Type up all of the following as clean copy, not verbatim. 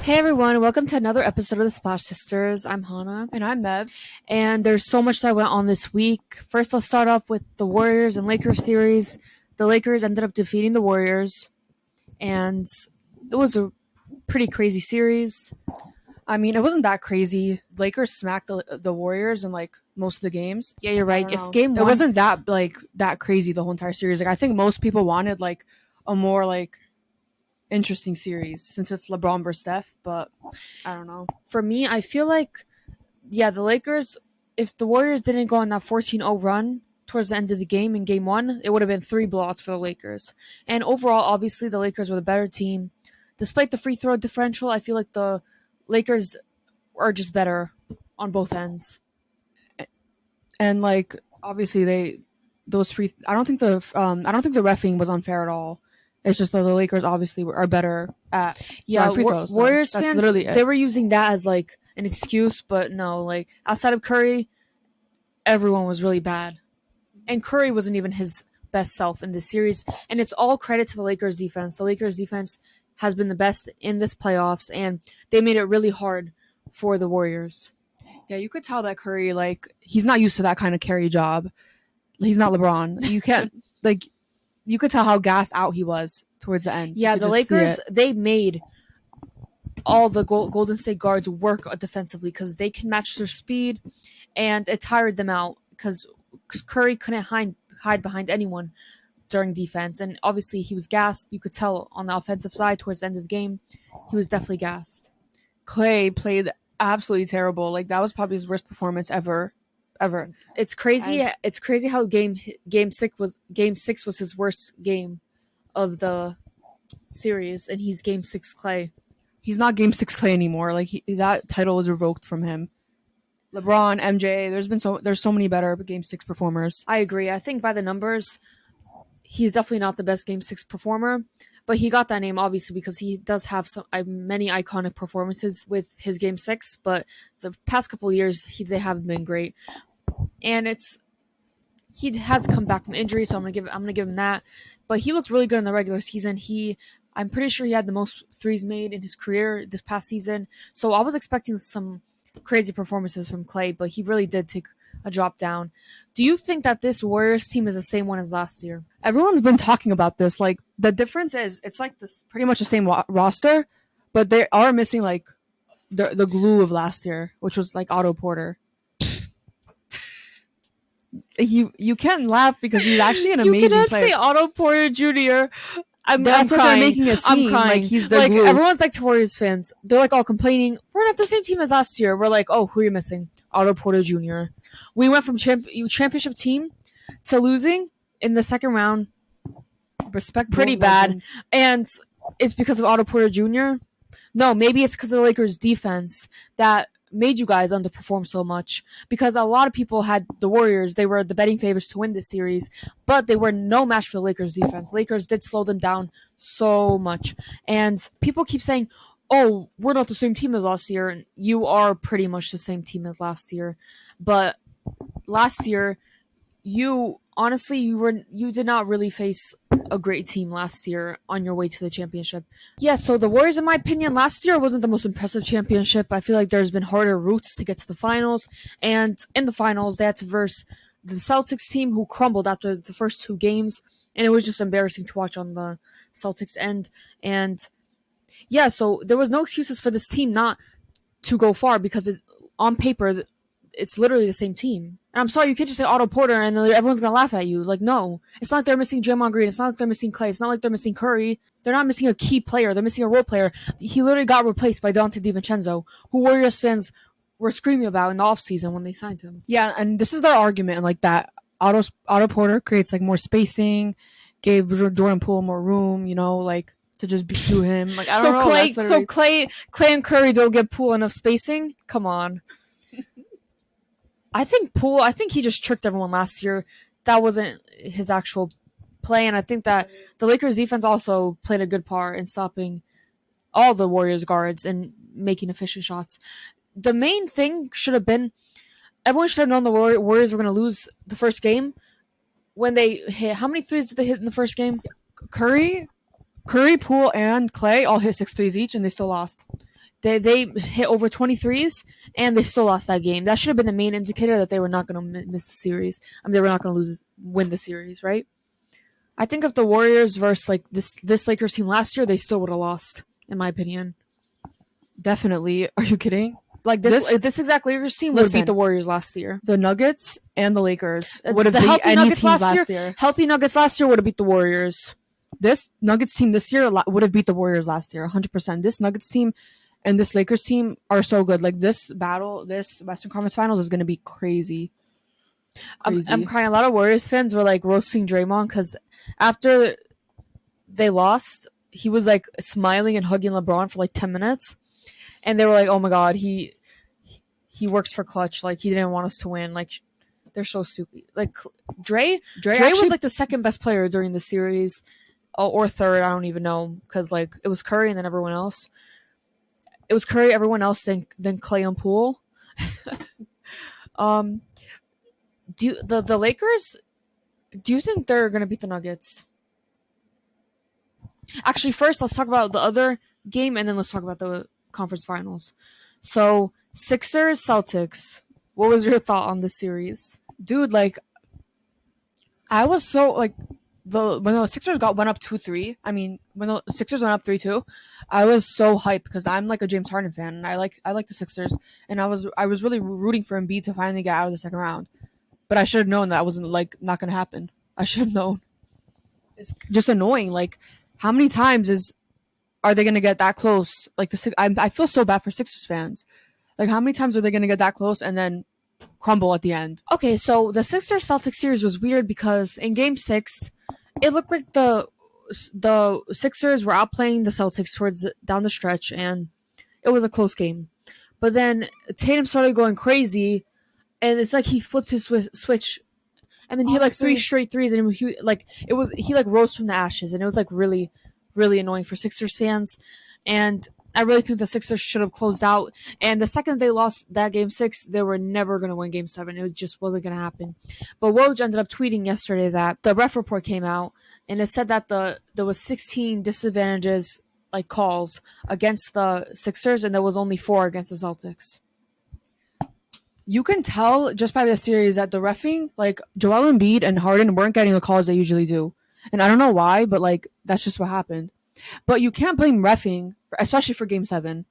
Hey everyone, welcome to another episode of the Splash Sisters. I'm Hana. And I'm Mev. And there's so much that went on this week. First, I'll start off with the Warriors and Lakers series. The Lakers ended up defeating the Warriors, and it was a pretty crazy series. I mean, it wasn't that crazy. Lakers smacked the Warriors in like most of the games. Yeah, you're right. It wasn't that crazy the whole entire series. Like I think most people wanted like a more like interesting series since it's LeBron versus Steph, but I don't know. For me, I feel like the Lakers, if the Warriors didn't go on that 14-0 run towards the end of the game in game 1, it would have been 3 blowouts for the Lakers. And overall, obviously the Lakers were the better team. Despite the free throw differential, I feel like the Lakers are just better on both ends. And like obviously I don't think the reffing was unfair at all. It's just that the Lakers obviously are better at free throws. Warriors fans, they were using that as like an excuse, but no, like outside of Curry, everyone was really bad. And Curry wasn't even his best self in this series, and it's all credit to the Lakers defense. The Lakers defense has been the best in this playoffs, and they made it really hard for the Warriors. Yeah, you could tell that Curry, like, he's not used to that kind of carry job. He's not LeBron. You can't, like, you could tell how gassed out he was towards the end. Yeah, the Lakers, they made all the Golden State guards work defensively because they can match their speed, and it tired them out because Curry couldn't hide behind anyone during defense, and obviously he was gassed. You could tell on the offensive side towards the end of the game, he was definitely gassed. Clay played absolutely terrible. Like that was probably his worst performance ever. It's crazy. It's crazy how game 6 was his worst game of the series, and he's game 6 Clay. He's not game 6 Clay anymore. Like that title was revoked from him. LeBron, MJ, there's so many better game 6 performers. I agree. I think by the numbers, he's definitely not the best game 6 performer, but he got that name obviously because he does have many iconic performances with his game 6, but the past couple of years they haven't been great. And he has come back from injury, so I'm gonna give him that. But he looked really good in the regular season. I'm pretty sure he had the most threes made in his career this past season. So I was expecting some crazy performances from Clay, but he really did take a drop down. Do you think that this Warriors team is the same one as last year? Everyone's been talking about this. Like the difference is it's like this pretty much the same roster, but they are missing like the glue of last year, which was like Otto Porter. You can't laugh because he's actually an amazing player. You cannot say Otto Porter Jr. That's what they're making it seem. I'm crying. Like he's the glue. Everyone's like Warriors fans. They're like all complaining. We're not the same team as last year. We're like, oh, who are you missing? Otto Porter Jr. We went from championship team to losing in the second round. Respect, pretty bad, and it's because of Otto Porter Jr. No, maybe it's because of the Lakers' defense that made you guys underperform so much, because a lot of people had the Warriors. They were the betting favorites to win this series, but they were no match for the Lakers' defense. Lakers did slow them down so much, and people keep saying, oh, we're not the same team as last year, and you are pretty much the same team as last year. But last year, you did not really face a great team last year on your way to the championship. Yeah, so the Warriors, in my opinion, last year wasn't the most impressive championship. I feel like there's been harder routes to get to the finals, and in the finals, they had to verse the Celtics team, who crumbled after the first 2 games, and it was just embarrassing to watch on the Celtics end. And yeah, so there was no excuses for this team not to go far, because on paper, it's literally the same team. And I'm sorry, you can't just say Otto Porter and everyone's going to laugh at you. Like, no. It's not like they're missing Draymond Green. It's not like they're missing Clay. It's not like they're missing Curry. They're not missing a key player. They're missing a role player. He literally got replaced by Dante DiVincenzo, who Warriors fans were screaming about in the offseason when they signed him. Yeah, and this is their argument, like that Otto Porter creates like more spacing, gave Jordan Poole more room, like to just do him. Like I don't know. So Clay and Curry don't give Poole enough spacing? Come on. I think he just tricked everyone last year. That wasn't his actual play, and I think that the Lakers defense also played a good part in stopping all the Warriors guards and making efficient shots. The main thing should have been, everyone should have known the Warriors were going to lose the first game when they hit. How many threes did they hit in the first game? Curry, Poole, and Clay all hit 6 threes each, and they still lost. They hit over 23s, and they still lost that game. That should have been the main indicator that they were not going to miss the series. I mean, they were not going to win the series, right? I think if the Warriors versus like this Lakers team last year, they still would have lost, in my opinion. Definitely. Are you kidding? Like this exact Lakers team would have beat the Warriors last year. The Nuggets and the Lakers would have beat any teams last year. Healthy Nuggets last year would have beat the Warriors. This Nuggets team this year would have beat the Warriors last year, 100%. This Nuggets team and this Lakers team are so good. Like this battle, this Western Conference Finals is going to be crazy. I'm crying. A lot of Warriors fans were like roasting Draymond because after they lost, he was like smiling and hugging LeBron for like 10 minutes. And they were like, oh my God, he works for Clutch. Like, he didn't want us to win. Like, they're so stupid. Like, Dre was like the second best player during the series. Or third, I don't even know. Because, like, it was Curry and then everyone else. It was Curry, everyone else, then Clay and Poole. The Lakers, do you think they're going to beat the Nuggets? Actually, first, let's talk about the other game, and then let's talk about the conference finals. So, Sixers, Celtics. What was your thought on this series? Dude, like, I was so, like, when the Sixers went up 2-3, I mean, when the Sixers went up 3-2, I was so hyped because I'm, like, a James Harden fan, and I like the Sixers, and I was really rooting for Embiid to finally get out of the second round. But I should have known that wasn't, like, not going to happen. I should have known. It's just annoying. Like, how many times are they going to get that close? Like, I feel so bad for Sixers fans. Like, how many times are they going to get that close and then crumble at the end? Okay, so the Sixers-Celtics series was weird because in Game 6, it looked like the Sixers were outplaying the Celtics down the stretch, and it was a close game. But then Tatum started going crazy, and it's like he flipped his switch, and then he had like 3 straight threes, and he rose from the ashes, and it was like really, really annoying for Sixers fans. And I really think the Sixers should have closed out. And the second they lost that Game 6, they were never going to win Game 7. It just wasn't going to happen. But Woj ended up tweeting yesterday that the ref report came out, and it said that there was 16 disadvantages, like calls, against the Sixers, and there was only 4 against the Celtics. You can tell just by the series that the reffing, like, Joel Embiid and Harden weren't getting the calls they usually do. And I don't know why, but, like, that's just what happened. But you can't blame reffing, especially for Game 7.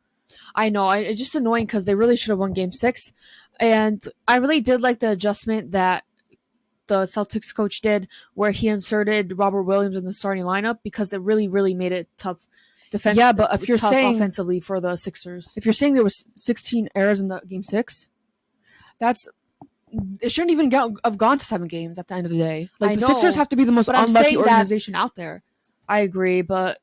I know. It's just annoying because they really should have won Game 6. And I really did like the adjustment that the Celtics coach did where he inserted Robert Williams in the starting lineup because it really, really made it tough defensively. Yeah, but if you're saying offensively for the Sixers. If you're saying there was 16 errors in the Game 6, it shouldn't even have gone to 7 games at the end of the day. Like, the Sixers have to be the most unlucky organization out there. I agree, but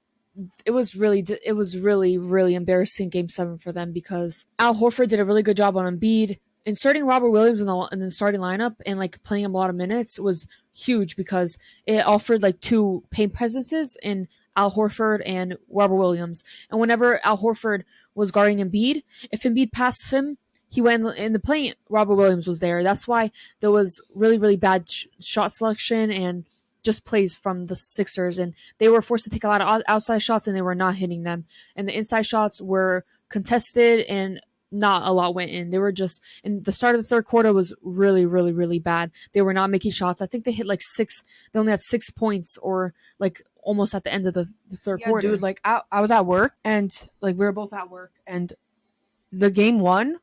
it was really, really embarrassing Game 7 for them because Al Horford did a really good job on Embiid. Inserting Robert Williams in the starting lineup and like playing him a lot of minutes was huge because it offered like 2 paint presences in Al Horford and Robert Williams. And whenever Al Horford was guarding Embiid, if Embiid passed him, he went in the paint, Robert Williams was there. That's why there was really, really bad shot selection and just plays from the Sixers. And they were forced to take a lot of outside shots and they were not hitting them. And the inside shots were contested and not a lot went in. They were just, in the start of the third quarter was really, really, really bad. They were not making shots. I think they hit like 6, they only had 6 points or like almost at the end of the third quarter. Dude, like I was at work and like we were both at work and the Game 1,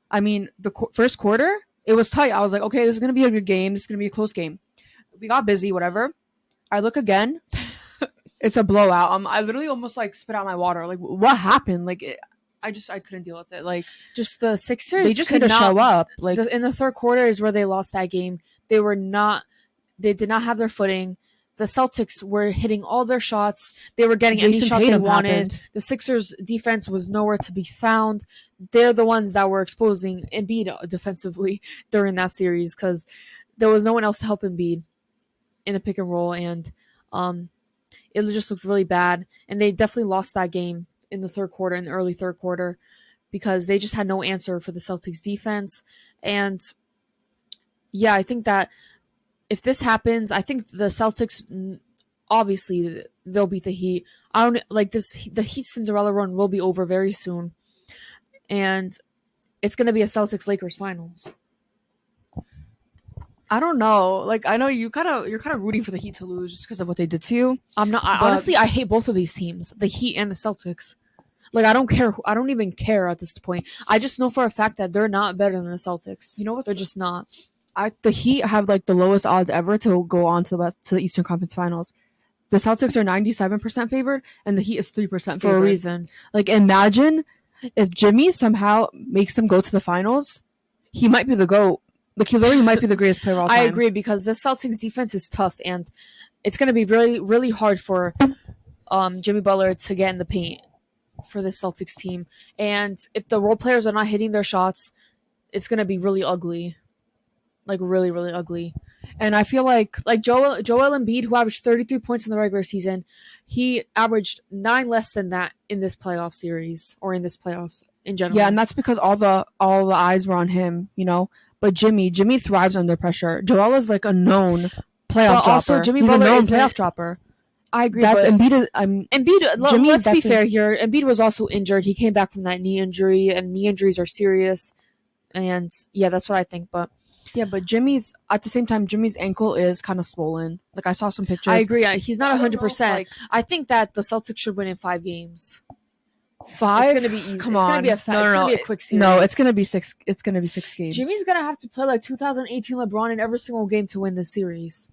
I mean, the first quarter, it was tight. I was like, okay, this is going to be a good game. This is going to be a close game. We got busy, whatever. I look again. It's a blowout. I literally almost like spit out my water. Like, what happened? Like, I couldn't deal with it. Like, just the Sixers, they just need to show up. Like, in the third quarter is where they lost that game. They did not have their footing. The Celtics were hitting all their shots. They were getting any shot they wanted. The Sixers' defense was nowhere to be found. They're the ones that were exposing Embiid defensively during that series because there was no one else to help Embiid in the pick and roll, and it just looked really bad. And they definitely lost that game in the third quarter, in the early third quarter, because they just had no answer for the Celtics defense. And yeah, I think that if this happens, I think the Celtics, obviously they'll beat the Heat. I don't like this. The Heat Cinderella run will be over very soon. and it's going to be a Celtics-Lakers finals. I don't know. Like, I know you're kind of rooting for the Heat to lose just because of what they did to you. I'm not. Honestly, I hate both of these teams, the Heat and the Celtics. Like, I don't care. I don't even care at this point. I just know for a fact that they're not better than the Celtics. You know what? They're just not. The Heat have like the lowest odds ever to go on to the Eastern Conference Finals. The Celtics are 97% favored, and the Heat is 3% favored. For a reason. Like, imagine if Jimmy somehow makes them go to the finals, he might be the GOAT. Like, he literally might be the greatest player of all time. I agree, because the Celtics defense is tough, and it's going to be really, really hard for Jimmy Butler to get in the paint for the Celtics team. And if the role players are not hitting their shots, it's going to be really ugly. Like, really, really ugly. And I feel like Joel Embiid, who averaged 33 points in the regular season, he averaged 9 less than that in this playoff series, or in this playoffs in general. Yeah, and that's because all the eyes were on him, you know. But Jimmy thrives under pressure. Joel is like a known playoff dropper. Also, Jimmy He's Butler a known is playoff dropper. I agree. That's but Embiid. Let's be fair here. Embiid was also injured. He came back from that knee injury, and knee injuries are serious. And yeah, that's what I think. But yeah, but Jimmy's at the same time, Jimmy's ankle is kind of swollen. Like, I saw some pictures. I agree. He's not 100%. I think that the Celtics should win in 5 games. 5? It's gonna be easy. Come on. It's gonna be a quick series. No, it's gonna be 6. It's gonna be 6 games. Jimmy's gonna have to play like 2018 LeBron in every single game to win this series.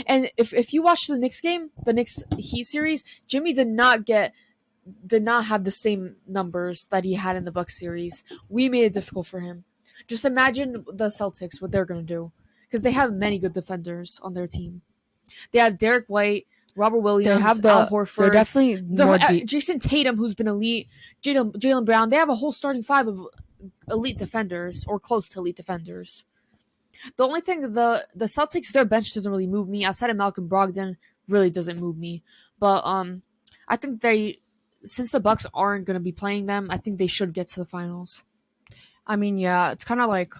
And if you watch the Knicks game, the Knicks Heat series, Jimmy did not have the same numbers that he had in the Bucks series. We made it difficult for him. Just imagine the Celtics, what they're gonna do, because they have many good defenders on their team. They have Derek White, Robert Williams, they have Al Horford. They're definitely more deep. Jason Tatum, who's been elite, Jaylen Brown. They have a whole starting 5 of elite defenders, or close to elite defenders. The only thing, the Celtics, their bench doesn't really move me. Outside of Malcolm Brogdon, really doesn't move me. But I think since the Bucks aren't going to be playing them, I think they should get to the finals. I mean, yeah, it's kind of like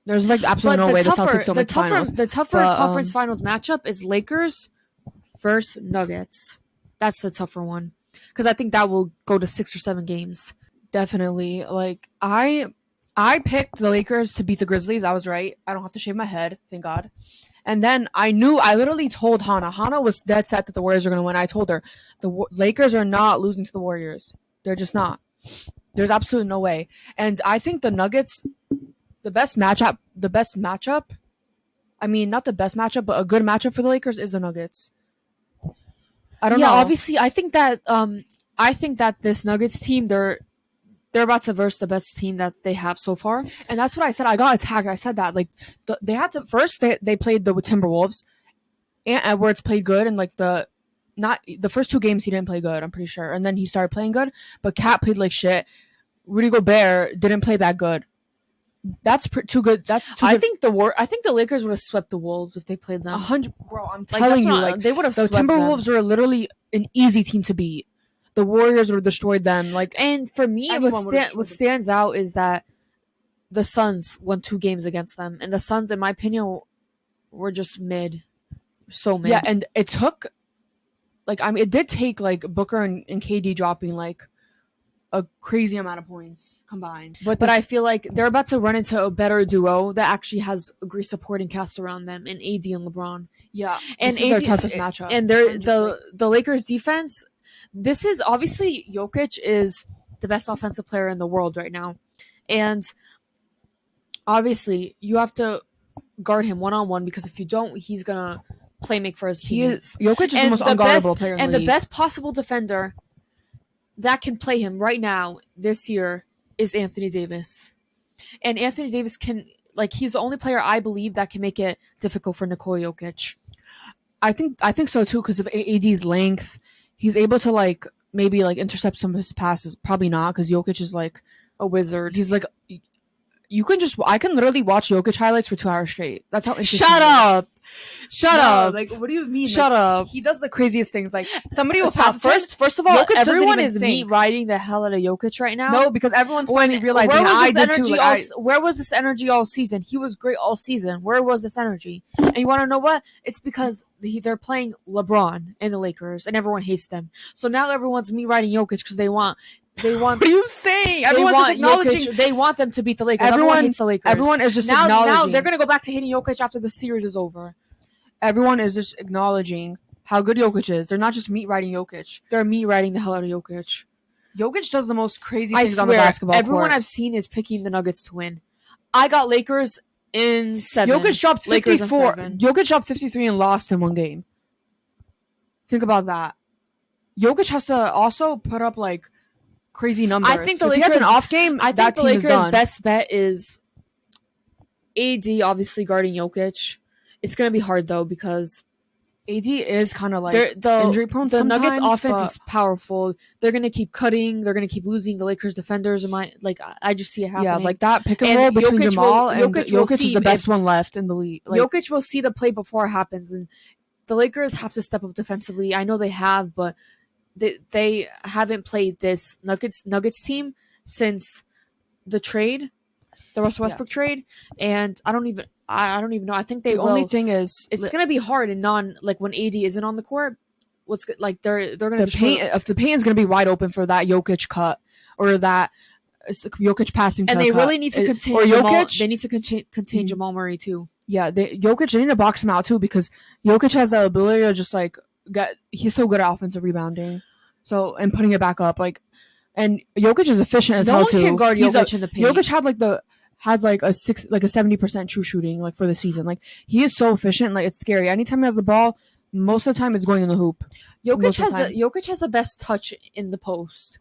there's like absolutely no way the Celtics don't make the finals. The tougher conference finals matchup is Lakers versus Nuggets. That's the tougher one, because I think that will go to 6 or 7 games. Definitely. Like, I picked the Lakers to beat the Grizzlies. I was right. I don't have to shave my head, thank God. And then I literally told Hana. Hana was dead set that the Warriors are going to win. I told her the Lakers are not losing to the Warriors. They're just not. There's absolutely no way. And I think the Nuggets, the best matchup, I mean, not the best matchup, but a good matchup for the Lakers is the Nuggets. I don't know. Yeah, obviously, I think that this Nuggets team, they're about to verse the best team that they have so far. And that's what I said. I got attacked. I said that. Like, they had to first. They played the Timberwolves, and Edwards played good. And like the first 2 games he didn't play good. I'm pretty sure. And then he started playing good. But Cat played like shit. Rudy Gobert didn't play that good. That's too good. I think the Lakers would have swept the Wolves if they played them. 100, bro. I'm telling you, they would have. The Timberwolves were literally an easy team to beat. The Warriors would have destroyed them. Like, and for me, what stands out is that the Suns won 2 games against them, and the Suns, in my opinion, were just mid, so mid. Yeah, and it took, like, I mean, it did take like Booker and KD dropping like a crazy amount of points combined. But I feel like they're about to run into a better duo that actually has a great supporting cast around them in AD and LeBron. Yeah, and this is their toughest matchup. And the Lakers defense. This is obviously Jokic is the best offensive player in the world right now. And obviously you have to guard him one-on-one, because if you don't, he's going to play make for his teammates. Jokic is the most unguardable player in the league. And the best possible defender that can play him right now this year is Anthony Davis. And Anthony Davis he's the only player I believe that can make it difficult for Nikola Jokic. I think so too, because of AD's length. He's able to like maybe like intercept some of his passes. Probably not, because Jokic is like a wizard. He's like, I can literally watch Jokic highlights for 2 hours straight. That's how interesting. Shut up. Like, what do you mean? Shut up. He does the craziest things. Like, somebody will pass. First of all, Jokic everyone is me riding the hell out of Jokic right now. No, because everyone's finally realizing I did too. Where was this energy all season? He was great all season. Where was this energy? And you want to know what? It's because they're playing LeBron and the Lakers, and everyone hates them. So now everyone's me riding Jokic because they want They want. What are you saying? Everyone's just acknowledging. They want them to beat the Lakers. Everyone hates the Lakers. Everyone is just acknowledging. Now they're gonna go back to hating Jokic after the series is over. Everyone is just acknowledging how good Jokic is. They're not just meat riding Jokic. They're meat riding the hell out of Jokic. Jokic does the most crazy things on the basketball court. Everyone I've seen is picking the Nuggets to win. I got Lakers in 7. Jokic dropped 54. Jokic dropped 53 and lost in one game. Think about that. Jokic has to also put up like crazy numbers. I think the Lakers has an off game. I think the Lakers' best bet is AD obviously guarding Jokic. It's gonna be hard though because AD is kind of like injury prone. The Nuggets offense is powerful. They're gonna keep cutting. They're gonna keep losing. The Lakers defenders I just see it happening. Yeah, like that pick and roll between Jamal and Jokic is the best one left in the league. Like, Jokic will see the play before it happens, and the Lakers have to step up defensively. I know they have, but they haven't played this Nuggets team since the trade, the Russell Westbrook trade, and I don't even know. I think the only thing is it's gonna be hard and when AD isn't on the court. What's like they're gonna if the paint is gonna be wide open for that Jokic cut or that Jokic passing, and they really need to contain Jokic. They need to contain Jamal Murray too. Yeah, Jokic, they need to box him out too because Jokic has the ability to just like he's so good at offensive rebounding, and putting it back up and Jokic is efficient as hell too. No one can guard Jokic in the paint. Jokic has a 70% true shooting for the season. Like he is so efficient, it's scary. Anytime he has the ball, most of the time it's going in the hoop. Jokic has the best touch in the post,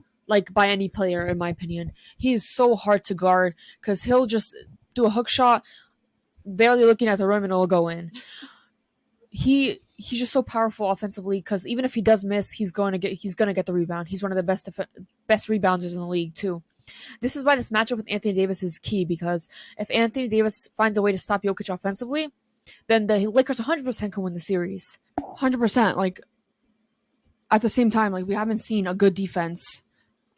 by any player in my opinion. He is so hard to guard because he'll just do a hook shot, barely looking at the rim, and it'll go in. He's just so powerful offensively because even if he does miss, he's gonna get the rebound. He's one of the best rebounders in the league too. This is why this matchup with Anthony Davis is key because if Anthony Davis finds a way to stop Jokic offensively, then the Lakers 100% can win the series. 100%. At the same time, we haven't seen a good defense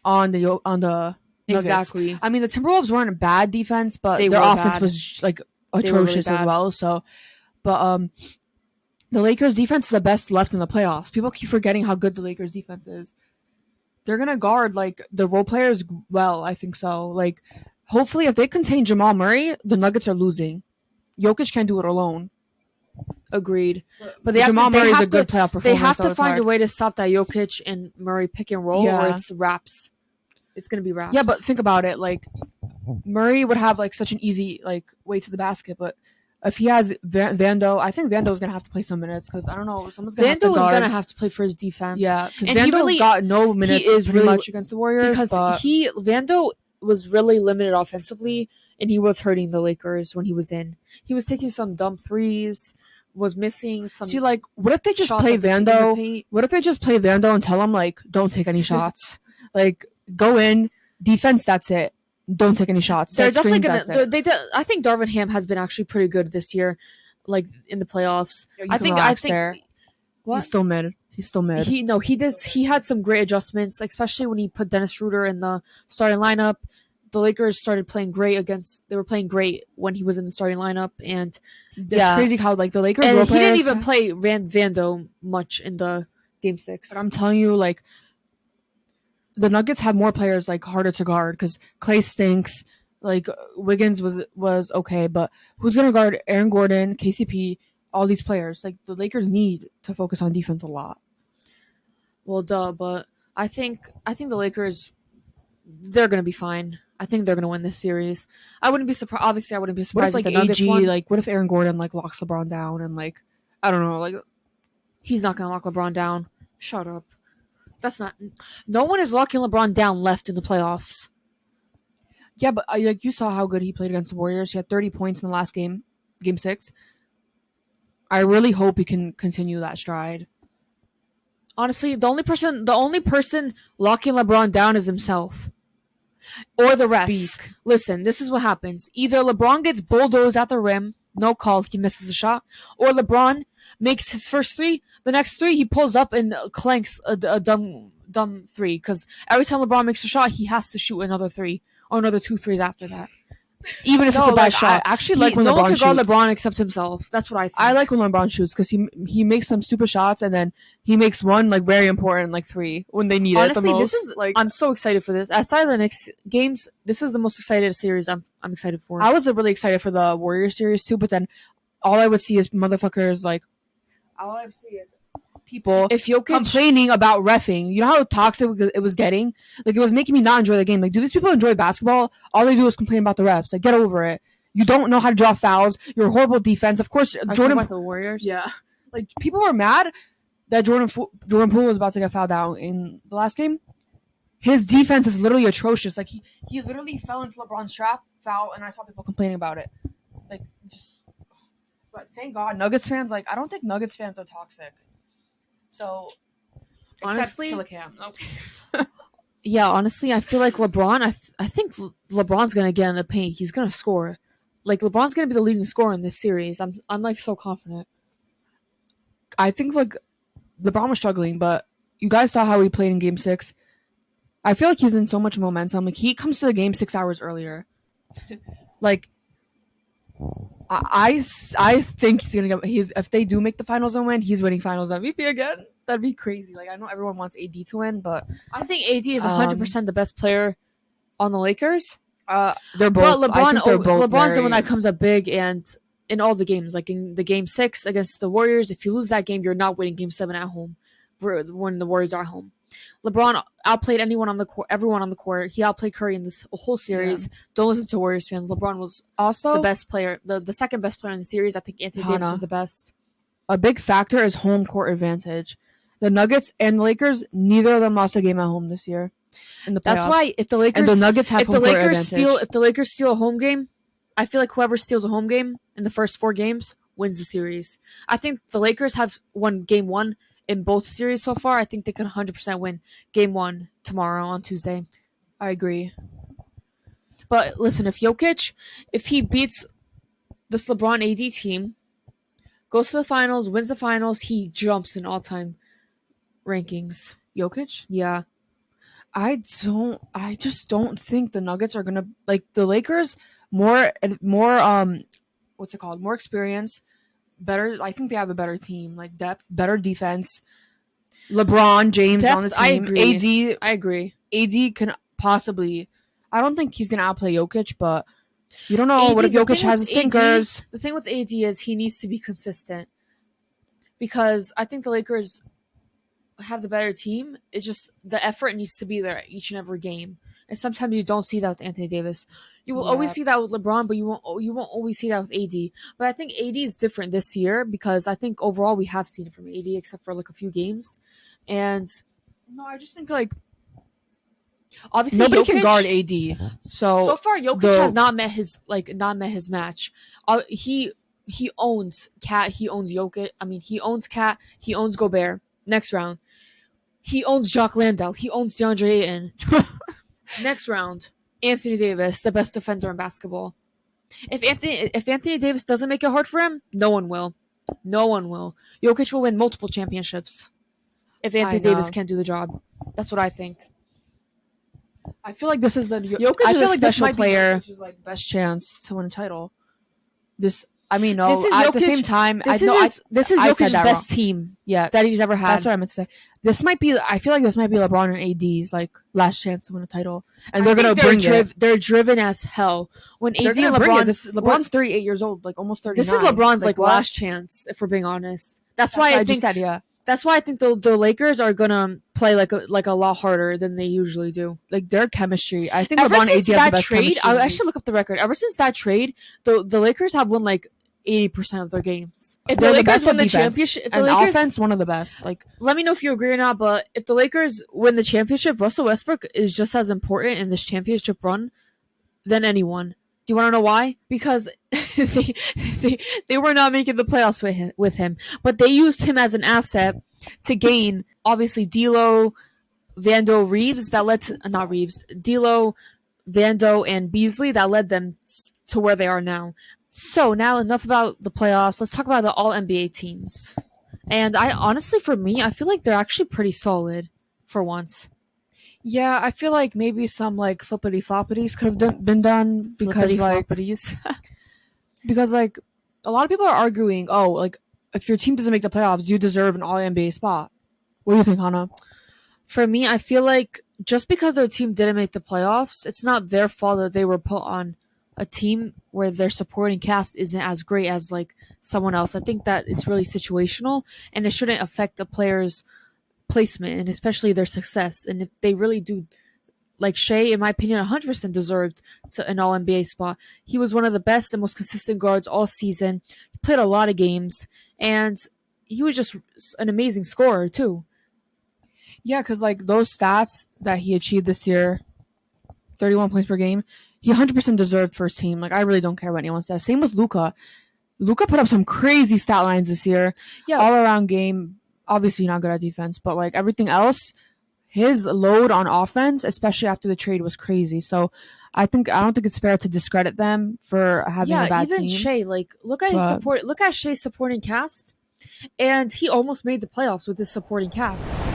on the Nuggets. Exactly. I mean, the Timberwolves weren't a bad defense, but their offense was atrocious really as well. So, but the Lakers defense is the best left in the playoffs. People keep forgetting how good the Lakers defense is. They're going to guard, the role players well, I think so. Hopefully, if they contain Jamal Murray, the Nuggets are losing. Jokic can't do it alone. Agreed. But Jamal Murray is a good playoff performer. They have to find a way to stop that Jokic and Murray pick and roll, or it's wraps. It's going to be wraps. Yeah, but think about it. Murray would have, such an easy, way to the basket, but if he has Vando, I think Vando's going to have to play some minutes because, I don't know, someone's going to have to guard. Vando is going to have to play for his defense. Yeah, because Vando got no minutes pretty much against the Warriors. Because Vando was really limited offensively, and he was hurting the Lakers when he was in. He was taking some dumb threes, was missing some... See, what if they just play Vando? What if they just play Vando and tell him, don't take any shots? Go in, defense, that's it. Don't take any shots. They're definitely gonna. I think Darvin Ham has been actually pretty good this year, in the playoffs. I think. What? He's still mid. He had some great adjustments, especially when he put Dennis Schroeder in the starting lineup. The Lakers started playing great They were playing great when he was in the starting lineup, and it's crazy how the Lakers. And he didn't even play Vando much in the Game 6. But I'm telling you, the Nuggets have more players harder to guard because Klay stinks. Wiggins was okay, but who's gonna guard Aaron Gordon, KCP, all these players? The Lakers need to focus on defense a lot. Well, but I think the Lakers, they're gonna be fine. I think they're gonna win this series. I wouldn't be surprised. Obviously, I wouldn't be surprised if the Nuggets won. What if Aaron Gordon locks LeBron down and I don't know, he's not gonna lock LeBron down. Shut up. That's not. No one is locking LeBron down left in the playoffs. Yeah, but you saw how good he played against the Warriors. He had 30 points in the last game, Game 6. I really hope he can continue that stride. Honestly, the only person locking LeBron down is himself, or the refs. Listen, this is what happens: either LeBron gets bulldozed at the rim, no call, he misses a shot, or LeBron makes his first three. The next three, he pulls up and clanks a dumb three. Because every time LeBron makes a shot, he has to shoot another three or another 2 threes after that. Even if it's a bad shot. I actually like when no LeBron one can guard shoots. LeBron except himself. That's what I think. I like when LeBron shoots because he makes some stupid shots and then he makes one like very important like three when they need Honestly, it the most. this is I'm so excited for this. Aside of the Knicks games, this is the most excited series I'm excited for. I was really excited for the Warriors series too, but then all I would see is motherfuckers like all I would see is people if Jokic complaining about reffing. You know how toxic it was getting? Like, it was making me not enjoy the game. Like, do these people enjoy basketball? All they do is complain about the refs. Like, get over it. You don't know how to draw fouls. You're a horrible defense. Of course, Jordan. About the Warriors. Yeah, like people were mad that Jordan Poole was about to get fouled out in the last game. His defense is literally atrocious. Like he literally fell into LeBron's trap, foul, and I saw people complaining about it. Like, just. But thank God, Nuggets fans. Like, I don't think Nuggets fans are toxic. So, honestly, okay. Yeah, honestly, I feel like LeBron. I think LeBron's gonna get in the paint. He's gonna score. Like, LeBron's gonna be the leading scorer in this series. I'm like so confident. I think like LeBron was struggling, but you guys saw how he played in Game 6. I feel like he's in so much momentum. Like, he comes to the game 6 hours earlier. Like, I think he's gonna get. If they do make the finals and win, he's winning Finals MVP again. That'd be crazy. Like, I know everyone wants AD to win, but I think AD is 100% the best player on the Lakers. They're both. But LeBron's very... the one that comes up big, and in all the games, like in the Game 6 against the Warriors, if you lose that game, you're not winning Game 7 at home. When the Warriors are home, LeBron outplayed everyone on the court. He outplayed Curry in this whole series. Yeah. Don't listen to Warriors fans. LeBron was also the best player, the second best player in the series. I think Anthony Davis was the best. A big factor is home court advantage. The Nuggets and the Lakers, neither of them lost a game at home this year in the playoffs. That's why if the Lakers and the Nuggets have home court advantage. If the Lakers steal a home game, I feel like whoever steals a home game in the first 4 games wins the series. I think the Lakers have won Game 1 in both series so far. I think they could 100% win Game 1 tomorrow on Tuesday. I agree. But listen, if he beats this LeBron AD team, goes to the finals, wins the finals, he jumps in all-time rankings. Jokic? Yeah. I just don't think the Nuggets are gonna like the Lakers more what's it called? More experience. Better, I think they have a better team, like depth, better defense. LeBron James on the team. I agree. AD can possibly. I don't think he's gonna outplay Jokic, but you don't know. What if Jokic has his stinkers? The thing with AD is he needs to be consistent, because I think the Lakers have the better team. It's just the effort needs to be there each and every game, and sometimes you don't see that with Anthony Davis. You will always see that with LeBron, but you won't always see that with AD. But I think AD is different this year, because I think overall we have seen it from AD except for like a few games. And no, I just think like obviously nobody can guard AD. So far Jokic has not met his match. He owns Cat, he owns Jokic. I mean, he owns Cat, he owns Gobert. Next round, he owns Jock Landale, he owns DeAndre Ayton. Next round, Anthony Davis, the best defender in basketball. If Anthony Davis doesn't make it hard for him, no one will. No one will. Jokic will win multiple championships if Anthony Davis can't do the job. That's what I think. I feel like this is the Jokic I is feel a like special this player. Which is like best chance to win a title. This I mean, no. This is at Jokic, the same time, this is Jokic's best team. Yeah, that he's ever had. That's what I meant to say. This might be. I feel like this might be LeBron and AD's like last chance to win a title, and they're gonna bring it. They're driven as hell. When AD and LeBron's 38 years old, like almost 39. This is LeBron's like last chance, if we're being honest. That's why I think. That's why I think the Lakers are gonna play like a lot harder than they usually do. Like their chemistry, I think LeBron and AD have the best chemistry. I should look up the record. Ever since that trade, the Lakers have won like 80% of their games. If the Lakers win the championship, and offense, one of the best. Like, let me know if you agree or not. But if the Lakers win the championship, Russell Westbrook is just as important in this championship run than anyone. Do you want to know why? Because they were not making the playoffs with him, but they used him as an asset to gain, obviously, D'Lo, Vando, Reeves, that led to not Reeves, D'Lo, Vando, and Beasley that led them to where they are now. So now enough about the playoffs. Let's talk about the all NBA teams. And I honestly, for me, I feel like they're actually pretty solid for once. Yeah, I feel like maybe some like flippity floppities could have been done Flippity because floppities. because like a lot of people are arguing, oh, like if your team doesn't make the playoffs, you deserve an All NBA spot. What do you think, Hannah? For me, I feel like just because their team didn't make the playoffs, it's not their fault that they were put on a team where their supporting cast isn't as great as like someone else. I think that it's really situational and it shouldn't affect a player's placement and especially their success. And if they really do, like Shea, in my opinion, 100% deserved to an All NBA spot. He was one of the best and most consistent guards all season. He played a lot of games, and he was just an amazing scorer too. Yeah, because like those stats that he achieved this year, 31 points per game, he 100% deserved first team. Like I really don't care what anyone says. Same with Luka. Luka put up some crazy stat lines this year. Yeah, All around game. Obviously not good at defense, but like everything else, his load on offense, especially after the trade, was crazy. So I don't think it's fair to discredit them for having a yeah. bad Even team. Shea, like look at his But support. Look at Shea's supporting cast, and he almost made the playoffs with his supporting cast.